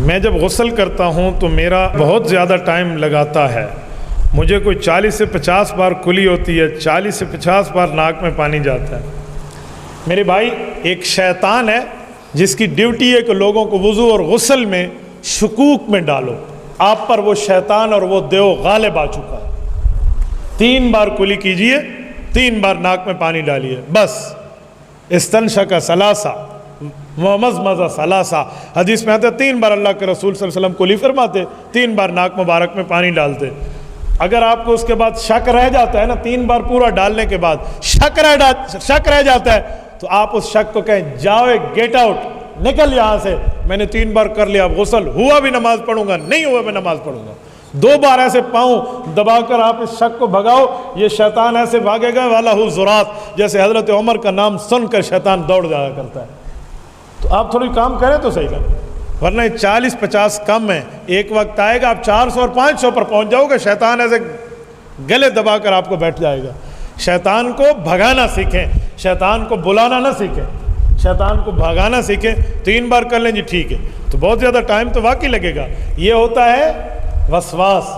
میں جب غسل کرتا ہوں تو میرا بہت زیادہ ٹائم لگاتا ہے، مجھے کوئی 40 سے 50 بار کلی ہوتی ہے، 40 سے 50 بار ناک میں پانی جاتا ہے۔ میرے بھائی، ایک شیطان ہے جس کی ڈیوٹی ہے کہ لوگوں کو وضو اور غسل میں شکوک میں ڈالو۔ آپ پر وہ شیطان اور وہ دیو غالب آ چکا ہے۔ 3 بار کلی کیجئے، 3 بار ناک میں پانی ڈالیے، بس۔ استنشق ثلاثہ ومضمض ثلاثہ، حدیث میں آتا ہے 3 بار اللہ کے رسول صلی اللہ علیہ وسلم کلی فرماتے، 3 بار ناک مبارک میں پانی ڈالتے۔ اگر آپ کو اس کے بعد شک رہ جاتا ہے نا، 3 بار پورا ڈالنے کے بعد شک رہ جاتا ہے، تو آپ اس شک کو کہیں جاؤ، گیٹ آؤٹ، نکل یہاں سے، میں نے 3 بار کر لیا، غسل ہوا بھی نماز پڑھوں گا، نہیں ہوا میں نماز پڑھوں گا۔ 2 بار ایسے پاؤں دبا کر آپ اس شک کو بھگاؤ، یہ شیطان ایسے بھاگے گا وَلَهُ زُرَات، جیسے حضرت عمر کا نام سن کر شیطان دوڑ جایا کرتا ہے۔ تو آپ تھوڑی کام کریں تو صحیح کریں، ورنہ 40-50 کم ہے، ایک وقت آئے گا آپ 400 اور 500 پر پہنچ جاؤ گے، شیطان ایسے گلے دبا کر آپ کو بیٹھ جائے گا۔ شیطان کو بھگانا سیکھیں، شیطان کو بلانا نہ سیکھیں، شیطان کو بھگانا سیکھیں۔ 3 بار کر لیں جی ٹھیک ہے، تو بہت زیادہ ٹائم تو واقعی لگے گا۔ یہ ہوتا ہے وسواس،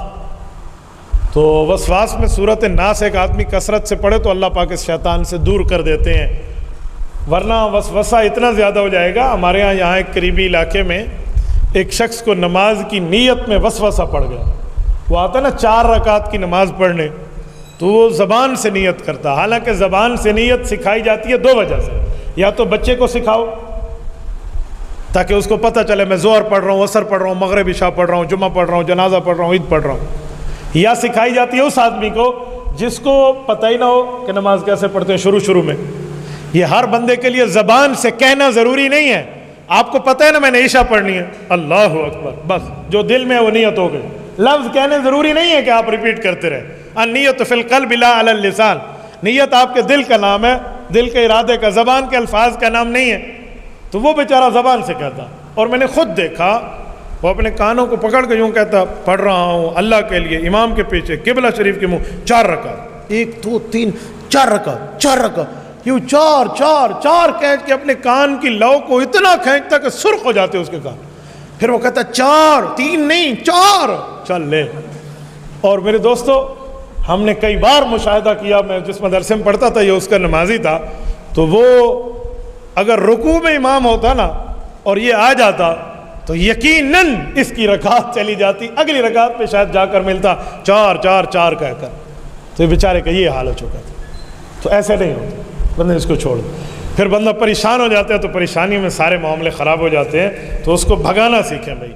تو وسواس میں سورۃ الناس ایک آدمی کثرت سے پڑھے تو اللہ پاک اس شیطان سے دور کر دیتے ہیں، ورنہ وسوسہ اتنا زیادہ ہو جائے گا۔ ہمارے یہاں ایک قریبی علاقے میں ایک شخص کو نماز کی نیت میں وسوسہ پڑ گیا، وہ آتا نا 4 رکعت کی نماز پڑھنے، تو وہ زبان سے نیت کرتا، حالانکہ زبان سے نیت سکھائی جاتی ہے 2 وجہ سے، یا تو بچے کو سکھاؤ تاکہ اس کو پتہ چلے میں ظہر پڑھ رہا ہوں، عصر پڑھ رہا ہوں، مغرب عشاء پڑھ رہا ہوں، جمعہ پڑھ رہا ہوں، جنازہ پڑھ رہا ہوں، عید پڑھ رہا ہوں، یا سکھائی جاتی ہے اس آدمی کو جس کو پتہ ہی نہ ہو کہ نماز کیسے پڑھتے ہیں شروع میں۔ یہ ہر بندے کے لیے زبان سے کہنا ضروری نہیں ہے، آپ کو پتہ ہے نا میں نے عشاء پڑھنی ہے، اللہ اکبر، بس جو دل میں ہے وہ نیت ہو گئی۔ لفظ کہنے ضروری نہیں ہے کہ آپ ریپیٹ کرتے رہیں۔ النیت فی القلب لا علی اللسان، نیت آپ کے دل کا نام ہے، دل کے ارادے کا، زبان کے الفاظ کا نام نہیں ہے۔ تو وہ بیچارہ زبان سے کہتا، اور میں نے خود دیکھا وہ اپنے کانوں کو پکڑ کے یوں کہتا پڑھ رہا ہوں اللہ کے لیے، امام کے پیچھے قبلہ شریف کے منہ 4 رکعت، 1 2 3 4 رکعت، 4 رکعت، یوں 4 کھینچ کے اپنے کان کی لو کو اتنا کھینچتا کہ سرخ ہو جاتے اس کے کان، پھر وہ کہتا 4 3 نہیں 4، چل لے۔ اور میرے دوستو، ہم نے کئی بار مشاہدہ کیا، میں جس مدرسے میں پڑھتا تھا یہ اس کا نمازی تھا، تو وہ اگر رکوع میں امام ہوتا نا اور یہ آ جاتا تو یقیناً اس کی رکعت چلی جاتی، اگلی رکعت پہ شاید جا کر ملتا 4 4 4 کہہ کر، تو یہ بیچارے کا یہ حال ہو چکا تھا۔ تو ایسے نہیں ہوتا، بندے اس کو چھوڑ دو، پھر بندہ پریشان ہو جاتا ہے، تو پریشانی میں سارے معاملے خراب ہو جاتے ہیں، تو اس کو بھگانا سیکھیں بھائی۔